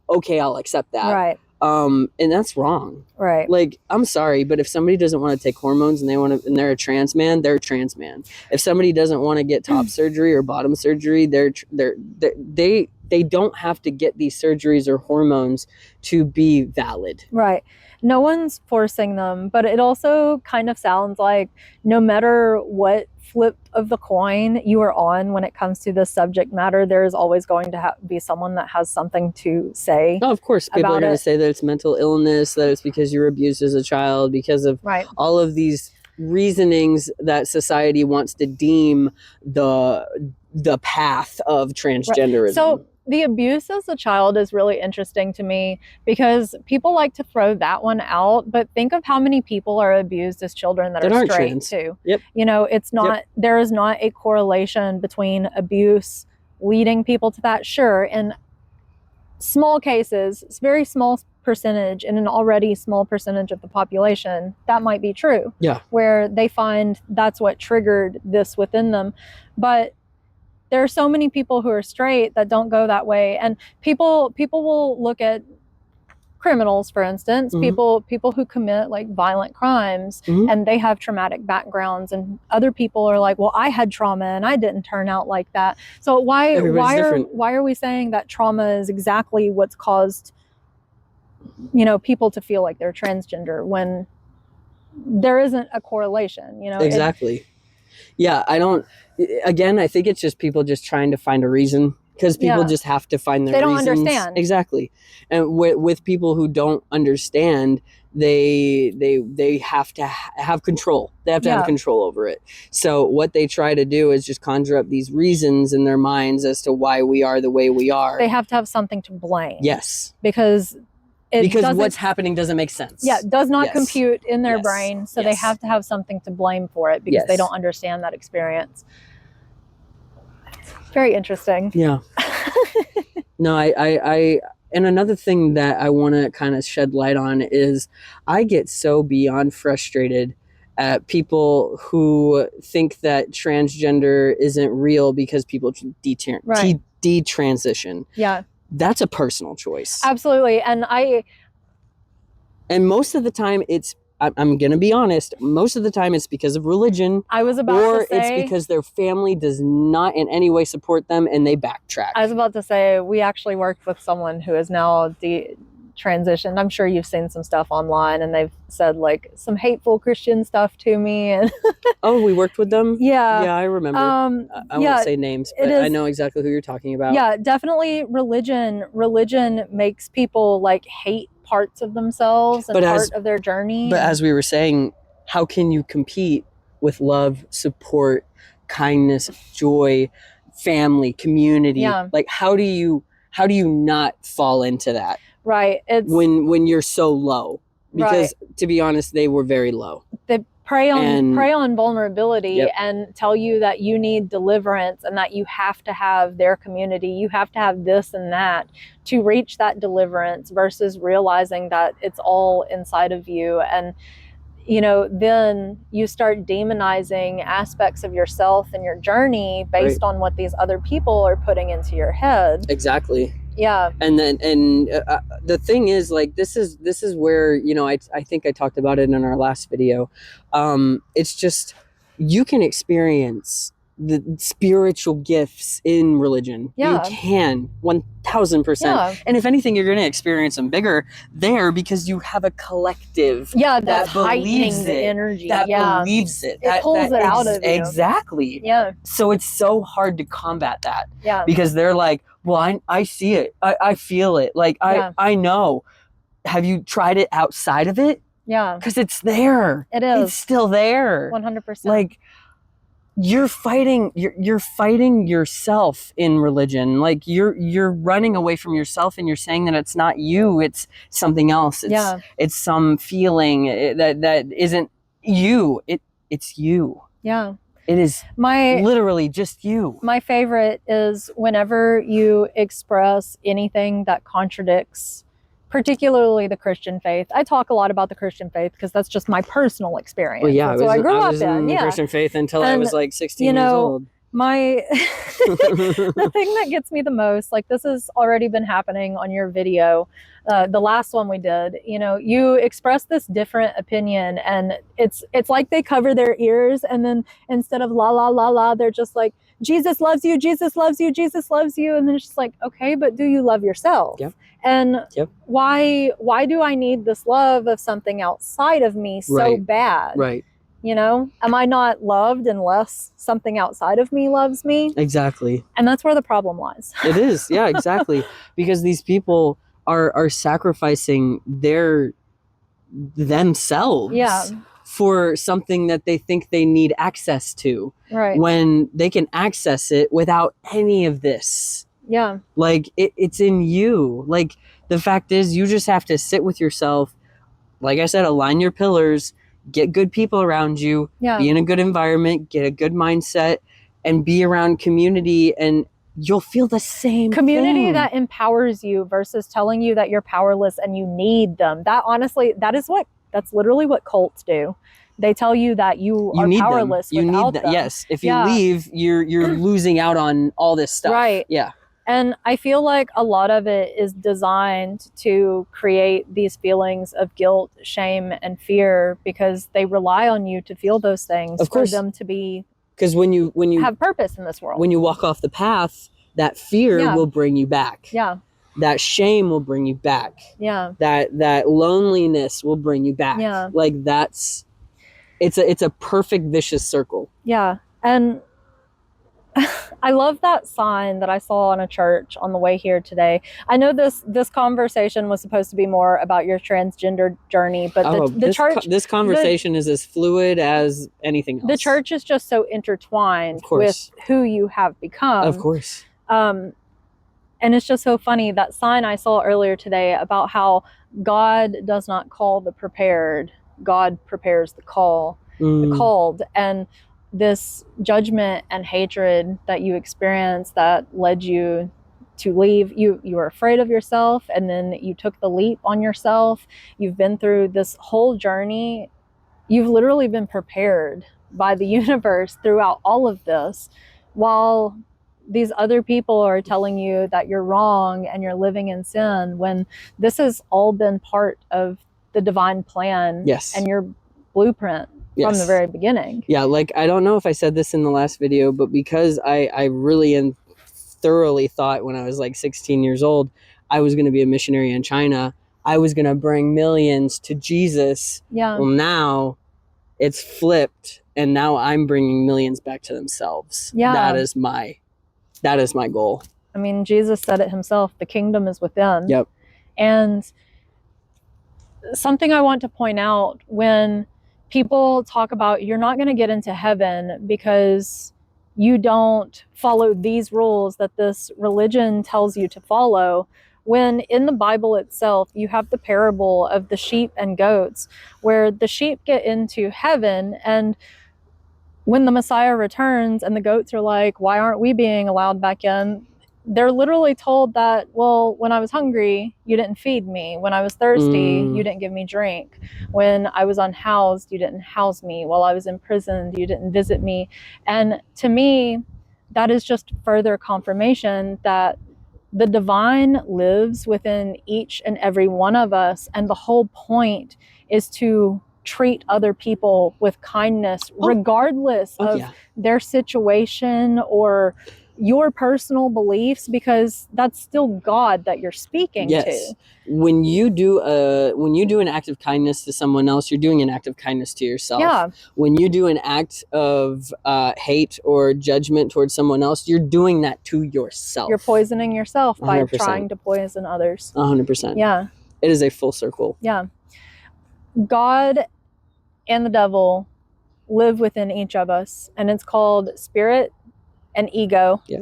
okay, I'll accept that. Right. And that's wrong. Right. Like, I'm sorry, but if somebody doesn't want to take hormones and and they're a trans man, they're a trans man. If somebody doesn't want to get top surgery or bottom surgery, they don't have to get these surgeries or hormones to be valid. Right. No one's forcing them, but it also kind of sounds like no matter what flip of the coin you are on when it comes to this subject matter, there's always going to be someone that has something to say. Oh, of course, people are going to say that it's mental illness, that it's because you were abused as a child, because of all of these reasonings that society wants to deem the path of transgenderism. Right. So the abuse as a child is really interesting to me because people like to throw that one out, but think of how many people are abused as children that are straight trans. too. Yep. It's not, there is not a correlation between abuse leading people to that. Sure, in small cases, it's very small percentage in an already small percentage of the population, that might be true. Yeah. Where they find that's what triggered this within them. But there are so many people who are straight that don't go that way. And people will look at criminals, for instance, people who commit like violent crimes and they have traumatic backgrounds, and other people are like, well, I had trauma and I didn't turn out like that. So why are we saying that trauma is exactly what's caused people to feel like they're transgender when there isn't a correlation? Exactly. I think it's just people just trying to find a reason, because people just have to find their reasons. They don't understand. Exactly. And with people who don't understand, they have to have control. They have to have control over it. So what they try to do is just conjure up these reasons in their minds as to why we are the way we are. They have to have something to blame. Yes. Because what's happening doesn't make sense. Yeah, it does not compute in their brain. So they have to have something to blame for it because they don't understand that experience. Very interesting. Yeah. No, And another thing that I want to kind of shed light on is I get so beyond frustrated at people who think that transgender isn't real because people detransition. Yeah. That's a personal choice. Absolutely. And most of the time I'm going to be honest, most of the time it's because of religion. I was about or to say, it's because their family does not in any way support them and they backtrack. I was about to say, we actually worked with someone who is now transitioned. I'm sure you've seen some stuff online, and they've said like some hateful Christian stuff to me. And oh, we worked with them? Yeah. Yeah, I remember. I won't say names, but I know exactly who you're talking about. Yeah, definitely religion. Religion makes people like hate parts of themselves and part of their journey. But as we were saying, how can you compete with love, support, kindness, joy, family, community? Yeah. Like how do you not fall into that? Right. It's when you're so low. Because to be honest, they were very low. They prey on vulnerability. Yep. And tell you that you need deliverance and that you have to have their community, you have to have this and that to reach that deliverance, versus realizing that it's all inside of you. And then you start demonizing aspects of yourself and your journey based on what these other people are putting into your head. Exactly. Yeah. And then the thing is, like, this is where, I think I talked about it in our last video. It's just, you can experience the spiritual gifts in religion. Yeah. You can 1000%. Yeah. And if anything, you're going to experience them bigger there because you have a collective that believes it, energy. That believes it. It pulls it out of you. Exactly. Yeah. So it's so hard to combat that. Yeah. Because they're like, well, I see it. I feel it. Like, I know. Have you tried it outside of it? Yeah. Because it's there. It is. It's still there. 100%. Like, you're fighting yourself in religion. Like, you're running away from yourself and you're saying that it's not you, it's something else. It's some feeling that isn't you. It's you. Yeah. It is literally just you. My favorite is whenever you express anything that contradicts particularly the Christian faith. I talk a lot about the Christian faith because that's just my personal experience. Well, yeah, I grew up in the Christian faith until I was like 16 years old. The thing that gets me the most, like, this has already been happening on your video, the last one we did, you express this different opinion, and it's like they cover their ears, and then instead of la la la la, they're just like, Jesus loves you, Jesus loves you, Jesus loves you. And then it's just like, okay, but do you love yourself? Yep. And why do I need this love of something outside of me so bad? Right. Am I not loved unless something outside of me loves me? Exactly. And that's where the problem lies. It is. Yeah, exactly. Because these people are sacrificing themselves for something that they think they need access to. Right. When they can access it without any of this. Yeah. Like, it's in you. Like, the fact is, you just have to sit with yourself. Like I said, align your pillars, get good people around you, be in a good environment, get a good mindset, and be around community, and you'll feel the same community thing. That empowers you versus telling you that you're powerless and you need them. That's literally what cults do. They tell you that you are powerless without them. Yes. If you leave, you're losing out on all this stuff. Right. Yeah. And I feel like a lot of it is designed to create these feelings of guilt, shame, and fear, because they rely on you to feel those things for them to be. Because when you have purpose in this world, when you walk off the path, that fear will bring you back. Yeah. That shame will bring you back. Yeah. That loneliness will bring you back. Yeah. Like, it's a perfect vicious circle. Yeah. And I love that sign that I saw in a church on the way here today. I know this conversation was supposed to be more about your transgender journey, but this conversation is as fluid as anything else. The church is just so intertwined with who you have become. Of course. And it's just so funny, that sign I saw earlier today about how God does not call the prepared, God prepares the called. And this judgment and hatred that you experienced that led you to leave. You were afraid of yourself, and then you took the leap on yourself. You've been through this whole journey. You've literally been prepared by the universe throughout all of this, while these other people are telling you that you're wrong and you're living in sin, when this has all been part of the divine plan. Yes. And your blueprint from the very beginning. Yeah, like, I don't know if I said this in the last video, but because I really and thoroughly thought when I was like 16 years old, I was going to be a missionary in China. I was going to bring millions to Jesus. Yeah. Well, now it's flipped, and now I'm bringing millions back to themselves. Yeah. That is my goal. I mean, Jesus said it himself, the kingdom is within. Yep. And something I want to point out, when people talk about you're not going to get into heaven because you don't follow these rules that this religion tells you to follow, when in the Bible itself you have the parable of the sheep and goats, where the sheep get into heaven, and when the Messiah returns and the goats are like, why aren't we being allowed back in? They're literally told that, well, when I was hungry, you didn't feed me. When I was thirsty, you didn't give me drink. When I was unhoused, you didn't house me. While I was imprisoned, you didn't visit me. And to me, that is just further confirmation that the divine lives within each and every one of us. And the whole point is to treat other people with kindness, regardless of their situation or your personal beliefs, because that's still God that you're speaking to. When you do an act of kindness to someone else, you're doing an act of kindness to yourself. Yeah. When you do an act of hate or judgment towards someone else, you're doing that to yourself. You're poisoning yourself by 100%. trying to poison others. 100%. Yeah. It is a full circle. Yeah. God and the devil live within each of us, and it's called spirit and ego. Yeah.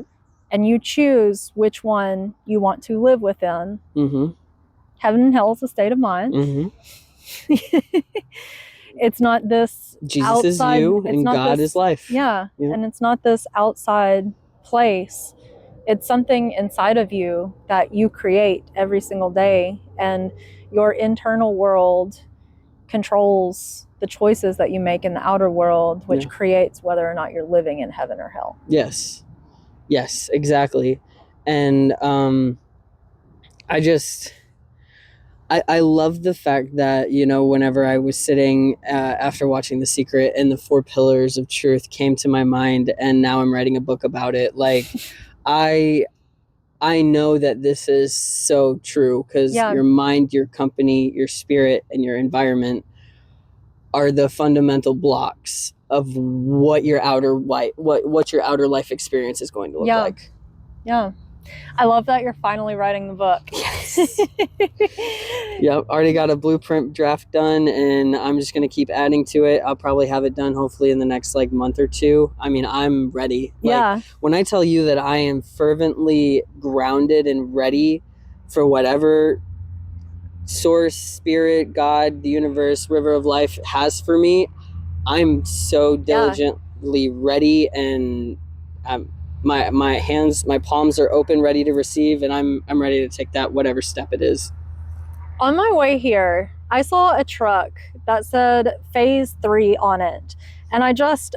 And you choose which one you want to live within. Mm-hmm. Heaven and hell is a state of mind. Mm-hmm. It's not this Jesus outside, is you, and God is life. Yeah. And it's not this outside place. It's something inside of you that you create every single day, and your internal world controls the choices that you make in the outer world, which creates whether or not you're living in heaven or hell. Yes, exactly. And I love the fact that, whenever I was sitting after watching The Secret, and the 4 pillars of truth came to my mind, and now I'm writing a book about it. Like, I know that this is so true, because your mind, your company, your spirit, and your environment are the fundamental blocks of what your outer life experience is going to look like. Yeah. I love that you're finally writing the book. Yes. Yep. Already got a blueprint draft done, and I'm just going to keep adding to it. I'll probably have it done hopefully in the next month or two. I mean, I'm ready. When I tell you that I am fervently grounded and ready for whatever source, spirit, God, the universe, river of life has for me, I'm so diligently ready, and my palms are open, ready to receive, and I'm ready to take that whatever step it is. On my way here, I saw a truck that said phase 3 on it. And I just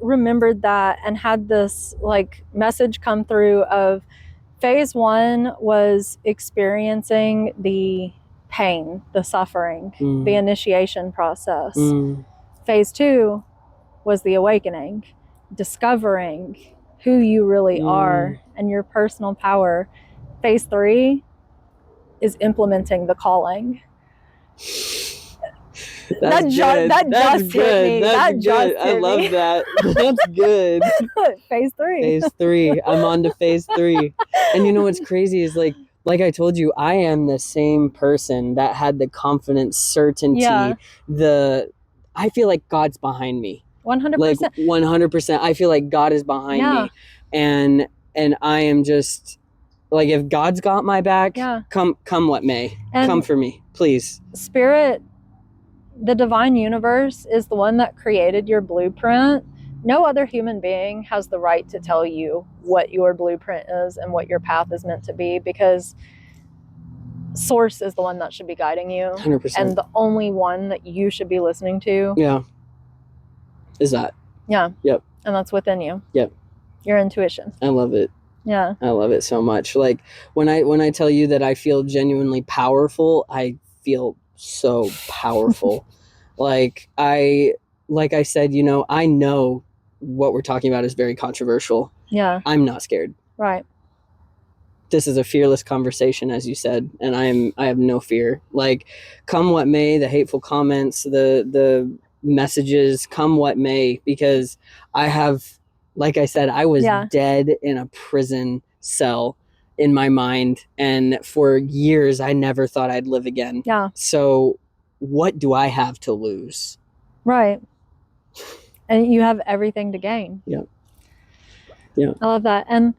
remembered that, and had this message come through of phase 1 was experiencing the pain, the suffering, the initiation process. Phase 2 was the awakening, discovering who you really are and your personal power. Phase 3 is implementing the calling. That just hit me. I love that. That's good. Phase 3. Phase 3. I'm on to phase 3. And you know what's crazy is like I told you, I am the same person that had the confidence, certainty, I feel like God's behind me. 100%. 100%. I feel like God is behind me. And I am just if God's got my back, come what may. And come for me, please. Spirit, the divine universe, is the one that created your blueprint No other human being has the right to tell you what your blueprint is and what your path is meant to be, because Source is the one that should be guiding you. 100%. And the only one that you should be listening to. Yeah. Is that. Yeah. Yep. And that's within you. Yep. Your intuition. I love it. Yeah. I love it so much. Like when I tell you that I feel genuinely powerful, I feel so powerful. like I said, you know, I know what we're talking about is very controversial. Yeah. I'm not scared. Right. This is a fearless conversation, as you said, and I have no fear. Like, come what may, the hateful comments, the messages, come what may, because I have, like I said, I was dead in a prison cell in my mind, and for years I never thought I'd live again. Yeah. So what do I have to lose? Right. And you have everything to gain. Yeah. Yeah. I love that. And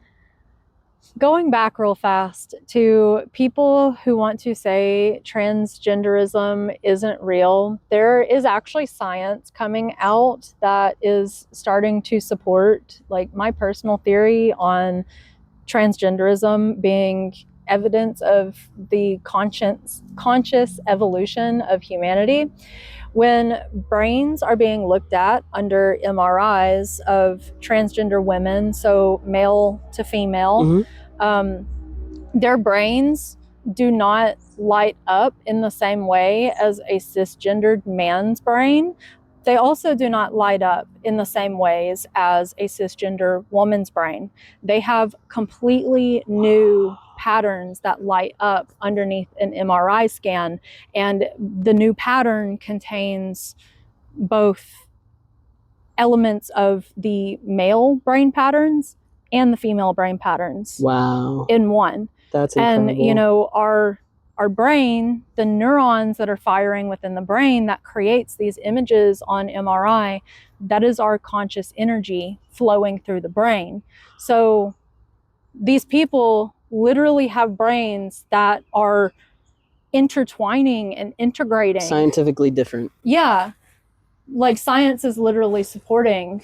going back real fast to people who want to say transgenderism isn't real, there is actually science coming out that is starting to support, like, my personal theory on transgenderism being evidence of the conscious evolution of humanity. When brains are being looked at under MRIs of transgender women, so male to female, their brains do not light up in the same way as a cisgendered man's brain. They also do not light up in the same ways as a cisgender woman's brain. They have completely new patterns that light up underneath an MRI scan, and the new pattern contains both elements of the male brain patterns and the female brain patterns. Wow. In one. That's incredible. And, you know, our brain, the neurons that are firing within the brain that creates these images on MRI, that is our conscious energy flowing through the brain. So these people literally have brains that are intertwining and integrating. Scientifically different. Yeah. Like, science is literally supporting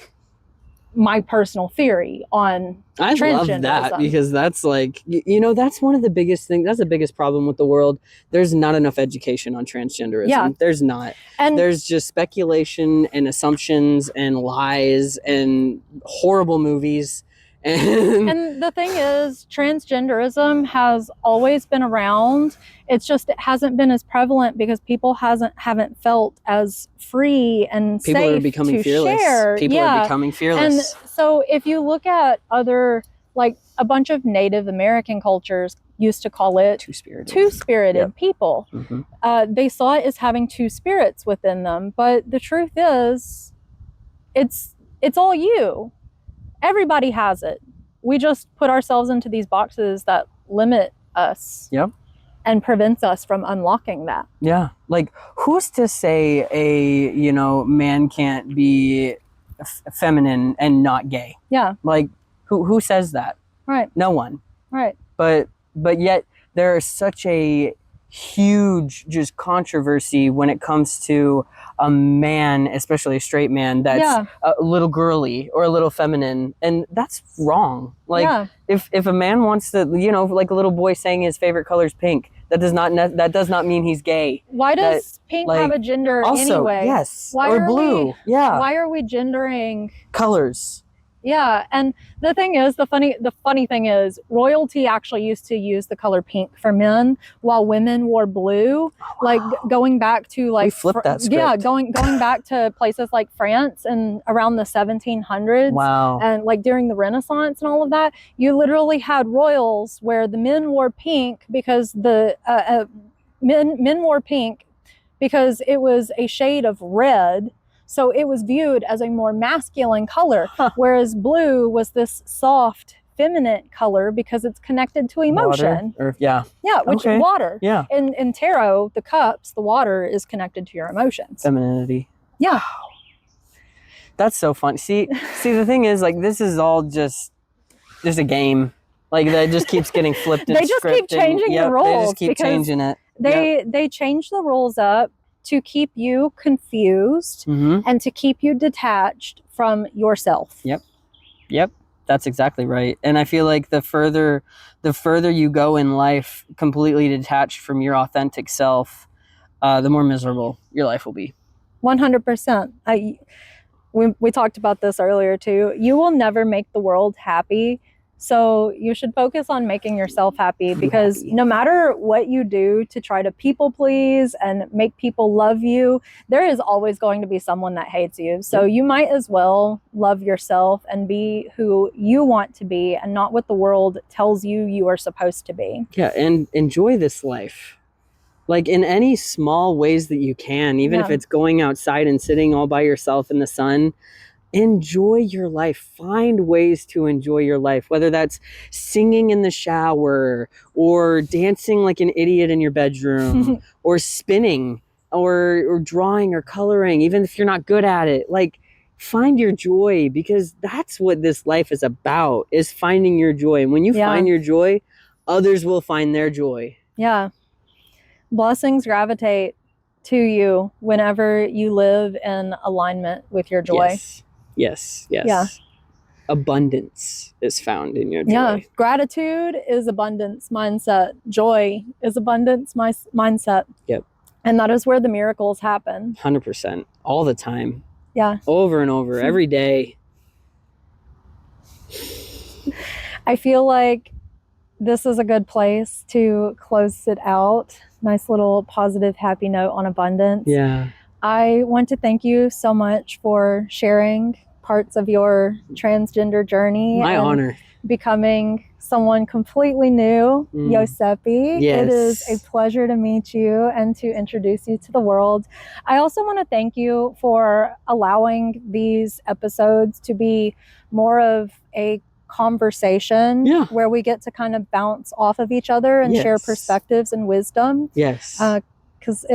my personal theory on transgenderism. I love that, because that's like, you know, that's one of the biggest things. That's the biggest problem with the world. There's not enough education on transgenderism. Yeah. There's not. And there's just speculation and assumptions and lies and horrible movies. And the thing is, transgenderism has always been around. It's just, it hasn't been as prevalent because people haven't felt as free and people safe are becoming to fearless. share. People are becoming fearless. And so if you look at other, like, a bunch of Native American cultures used to call it two-spirited Yep. people. They saw it as having two spirits within them. But the truth is, it's all you. Everybody has it. We just put ourselves into these boxes that limit us. Yep. And prevents us from unlocking that. Yeah. Like, who's to say a, you know, man can't be feminine and not gay? Yeah. Like, who says that? Right. No one. Right. But yet there is such a huge just controversy when it comes to a man, especially a straight man, that's a little girly or a little feminine, and that's wrong. Like, if a man wants to, you know, like a little boy saying his favorite color is pink, that does not mean he's gay. Why does pink have a gender also, anyway? Yes. Or blue. Why are we gendering colors? Yeah, and the thing is, the funny thing is, royalty actually used to use the color pink for men, while women wore blue. Oh, wow. Like, going back to, like, we flipped that script. Yeah, going back to places like France and around the 1700s. Wow. And, like, during the Renaissance and all of that, you literally had royals where the men wore pink because the men wore pink because it was a shade of red. So it was viewed as a more masculine color, whereas blue was this soft, feminine color because it's connected to emotion. Water? Water. Yeah. In tarot, the cups, the water is connected to your emotions. Femininity. Yeah. Wow. That's so fun. See, the thing is, like, this is all just a game. Like, that just keeps getting flipped. They just keep changing the rules. They just keep changing it. They change the rules up. to keep you confused and to keep you detached from yourself. Yep. That's exactly right. And I feel like the further you go in life completely detached from your authentic self, the more miserable your life will be. 100%. We talked about this earlier too. You will never make the world happy. So you should focus on making yourself happy, because no matter what you do to try to people please and make people love you, there is always going to be someone that hates you. So you might as well love yourself and be who you want to be and not what the world tells you you are supposed to be. Yeah, and enjoy this life. Like in any small ways that you can, even if it's going outside and sitting all by yourself in the sun. Enjoy your life. Find ways to enjoy your life, whether that's singing in the shower or dancing like an idiot in your bedroom or spinning or drawing or coloring, even if you're not good at it. Like, find your joy, because that's what this life is about, is finding your joy. And when you find your joy, others will find their joy. Yeah. Blessings gravitate to you whenever you live in alignment with your joy. Yes. Yeah. Abundance is found in your joy. Yeah. Gratitude is abundance mindset. Joy is abundance mindset. Yep. And that is where the miracles happen. 100%. All the time. Yeah. Over and over, every day. I feel like this is a good place to close it out. Nice little positive, happy note on abundance. Yeah. I want to thank you so much for sharing parts of your transgender journey. My honor. Becoming someone completely new, Josepi. Yes. It is a pleasure to meet you and to introduce you to the world. I also want to thank you for allowing these episodes to be more of a conversation where we get to kind of bounce off of each other and share perspectives and wisdom. Yes. Because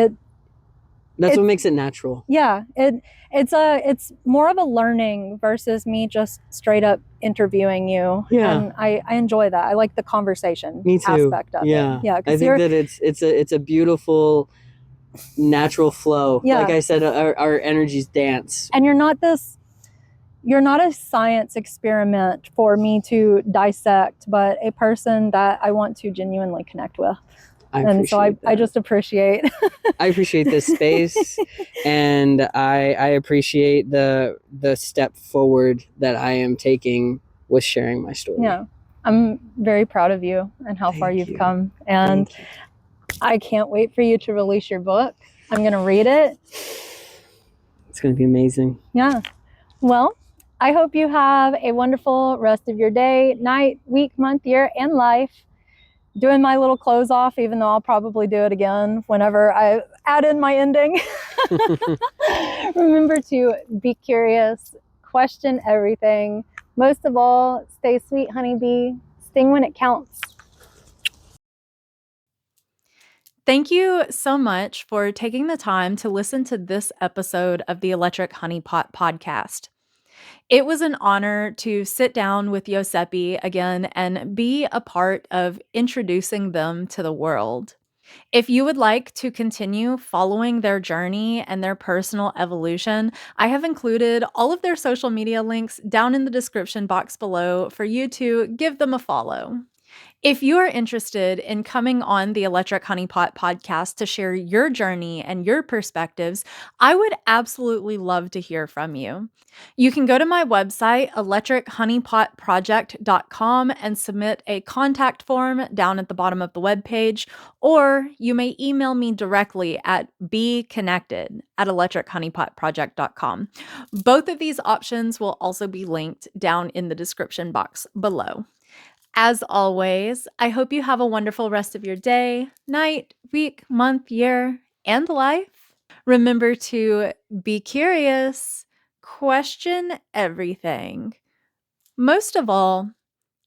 that's what makes it natural. Yeah, it's more of a learning versus me just straight up interviewing you. Yeah. And I enjoy that. I like the conversation aspect of it. Yeah. I think that it's a beautiful natural flow. Yeah. Like I said, our energies dance. And you're not a science experiment for me to dissect, but a person that I want to genuinely connect with. And so I just appreciate. I appreciate this space, and I appreciate the step forward that I am taking with sharing my story. Yeah, I'm very proud of you and how far you've come. And I can't wait for you to release your book. I'm going to read it. It's going to be amazing. Yeah. Well, I hope you have a wonderful rest of your day, night, week, month, year, and life. Doing my little close off, even though I'll probably do it again whenever I add in my ending. Remember to be curious, question everything. Most of all, stay sweet, honeybee. Sting when it counts. Thank you so much for taking the time to listen to this episode of the Electric Honeypot podcast. It was an honor to sit down with Josepi again and be a part of introducing them to the world. If you would like to continue following their journey and their personal evolution, I have included all of their social media links down in the description box below for you to give them a follow. If you are interested in coming on the Electric Honeypot podcast to share your journey and your perspectives, I would absolutely love to hear from you. You can go to my website, electrichoneypotproject.com, and submit a contact form down at the bottom of the webpage, or you may email me directly at BeeConnected@electrichoneypotproject.com. Both of these options will also be linked down in the description box below. As always, I hope you have a wonderful rest of your day, night, week, month, year, and life. Remember to be curious, question everything. Most of all,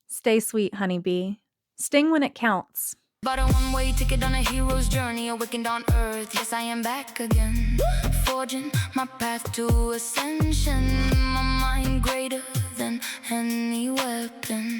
stay sweet, honeybee. Sting when it counts. Bought a one-way ticket on a hero's journey, awakened on earth. Yes, I am back again, forging my path to ascension. My mind greater than any weapon.